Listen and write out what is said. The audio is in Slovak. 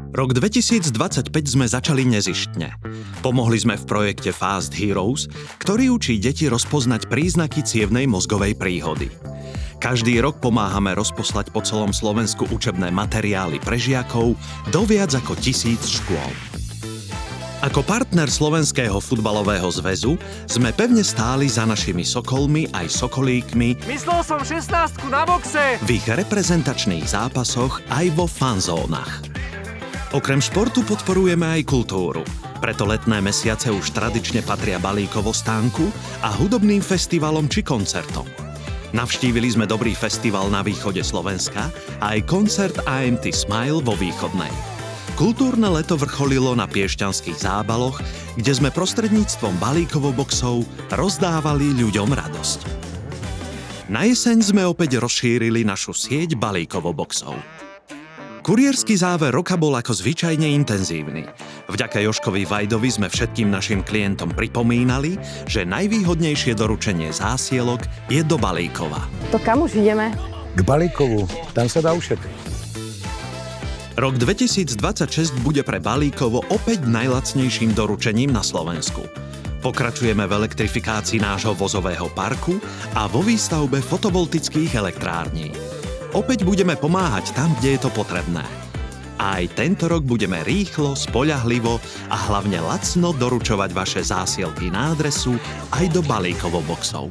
Rok 2025 sme začali nezištne. Pomohli sme v projekte Fast Heroes, ktorý učí deti rozpoznať príznaky cievnej mozgovej príhody. Každý rok pomáhame rozposlať po celom Slovensku učebné materiály pre žiakov do viac ako 1000 škôl. Ako partner Slovenského futbalového zväzu sme pevne stáli za našimi sokolmi aj sokolíkmi. Myslel som 16 na boxe! V ich reprezentačných zápasoch aj vo fanzónach. Okrem športu podporujeme aj kultúru. Preto letné mesiace už tradične patria balíkovo stánku a hudobným festivalom či koncertom. Navštívili sme dobrý festival na východe Slovenska a aj koncert AMT Smile vo východnej. Kultúrne leto vrcholilo na Piešťanských zábaloch, kde sme prostredníctvom balíkovo-boxov rozdávali ľuďom radosť. Na jeseň sme opäť rozšírili našu sieť balíkovo-boxov. Kurierský záver roka bol ako zvyčajne intenzívny. Vďaka Jožkovi Vajdovi sme všetkým našim klientom pripomínali, že najvýhodnejšie doručenie zásielok je do Balíkova. To kam už ideme? K Balíkovu, tam sa dá ušetriť. Rok 2026 bude pre Balíkovo opäť najlacnejším doručením na Slovensku. Pokračujeme v elektrifikácii nášho vozového parku a vo výstavbe fotovoltických elektrární. Opäť budeme pomáhať tam, kde je to potrebné. A aj tento rok budeme rýchlo, spoľahlivo a hlavne lacno doručovať vaše zásielky na adresu aj do balíkovo boxov.